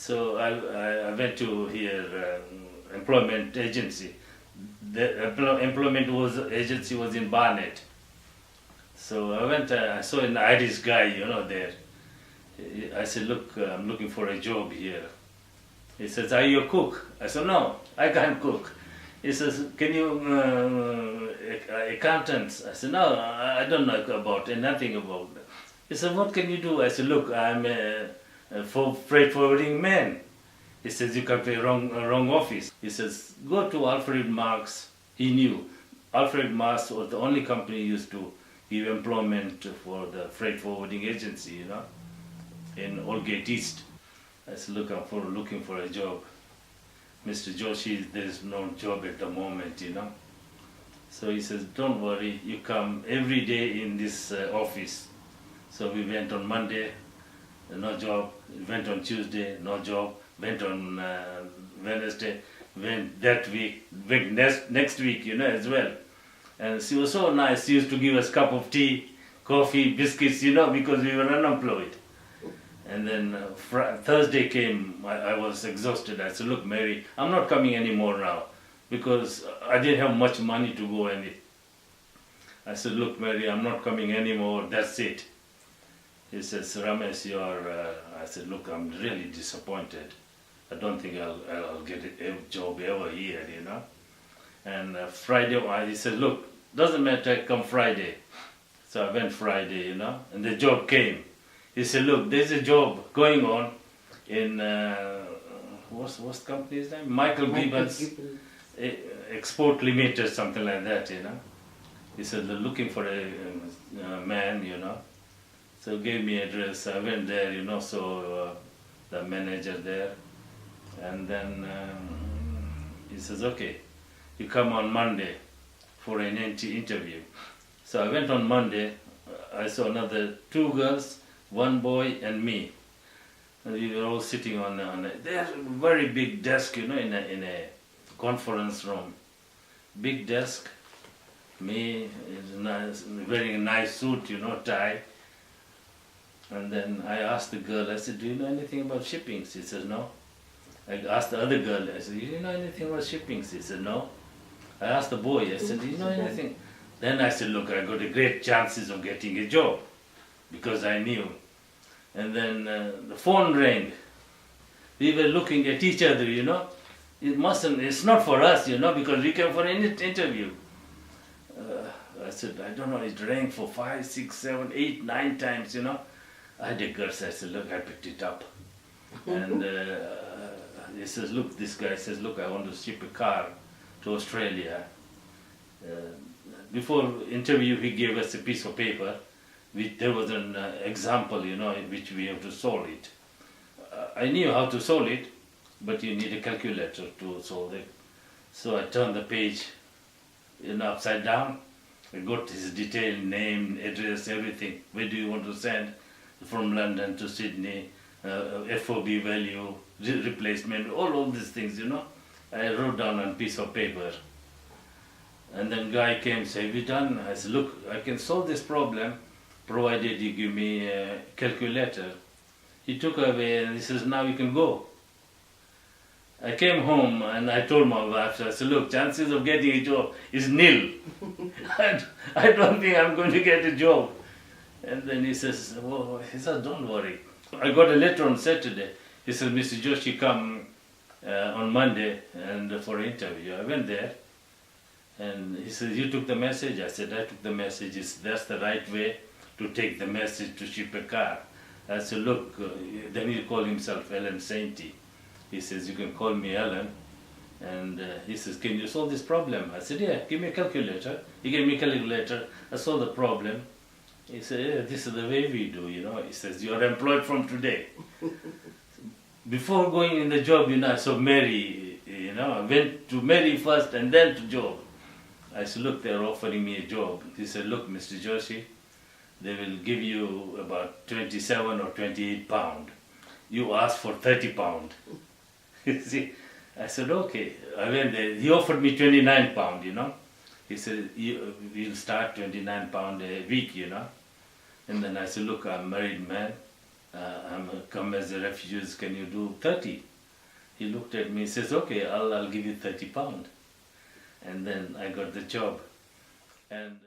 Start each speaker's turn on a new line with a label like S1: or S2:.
S1: So I went to here employment agency. The employment agency was in Barnet. So I went, I saw an Irish guy, there. I said, look, I'm looking for a job here. He says, are you a cook? I said, no, I can't cook. He says, can you, accountants? I said, no, I don't know about nothing about that. He said, what can you do? I said, look, I'm a freight forwarding man. He says, you come to a wrong office. He says, go to Alfred Marks. He knew. Alfred Marks was the only company used to give employment for the freight forwarding agency, in Aldgate East. I said, look, I'm looking for a job. Mr. Joshi, there is no job at the moment, So he says, don't worry, you come every day in this office. So we went on Monday, no job. Went on Tuesday, no job. Went on Wednesday. Went that week. Went next week, as well. And she was so nice. She used to give us a cup of tea, coffee, biscuits, because we were unemployed. And then Thursday came, I was exhausted. I said, look, Mary, I'm not coming anymore now because I didn't have much money to go any. I said, look, Mary, I'm not coming anymore. That's it. He says, Ramesh, I said, look, I'm really disappointed. I don't think I'll get a job ever here, And Friday, he said, look, doesn't matter, come Friday. So I went Friday, and the job came. He said, look, there's a job going on in, what's the company's name? Michael Gibbons Export Limited, something like that, He said, they're looking for a man, So gave me address. I went there, saw the manager there. And then he says, okay, you come on Monday for an interview. So I went on Monday. I saw another 2 girls, 1 boy and me. And we were all sitting on a very big desk, in a conference room. Big desk, me wearing a nice suit, tie. And then I asked the girl, I said, do you know anything about shipping? She said, no. I asked the other girl, I said, do you know anything about shipping? She said, no. I asked the boy, I said, do you know anything? Then I said, look, I got a great chances of getting a job because I knew. And then the phone rang. We were looking at each other, it's not for us, because we came for an interview. I said, I don't know, it rang for 5, 6, 7, 8, 9 times, I had a girl, I said, look, I picked it up. And he says, look, this guy says, look, I want to ship a car to Australia. Before interview, he gave us a piece of paper. There was an example, in which we have to solve it. I knew how to solve it, but you need a calculator to solve it. So I turned the page, upside down. I got his detailed name, address, everything. Where do you want to send? From London to Sydney, FOB value, replacement, all these things, I wrote down on a piece of paper. And then guy came and said, have you done? I said, look, I can solve this problem provided you give me a calculator. He took away and he says, now you can go. I came home and I told my wife, I said, look, chances of getting a job is nil. I don't think I'm going to get a job. And then he says, don't worry. I got a letter on Saturday. He said, Mr. Joshi, come on Monday and for an interview. I went there and he said, you took the message? I said, I took the message. That's the right way to take the message to ship a car. I said, look, then he called himself Alan Sainty. He says, you can call me Alan. And he says, can you solve this problem? I said, yeah, give me a calculator. He gave me a calculator. I solved the problem. He said, yeah, this is the way we do, He says, you are employed from today. Before going in the job, I saw Mary, I went to Mary first and then to job. I said, look, they're offering me a job. He said, look, Mr. Joshi, they will give you about 27 or 28 pound. You asked for 30 pound. You see, I said, okay. I went there. He offered me 29 pound, He said, we'll start 29 pound a week, And then I said, look, I'm a married man. I'm come as a refugee, can you do 30? He looked at me, says, okay, I'll give you £30. And then I got the job. And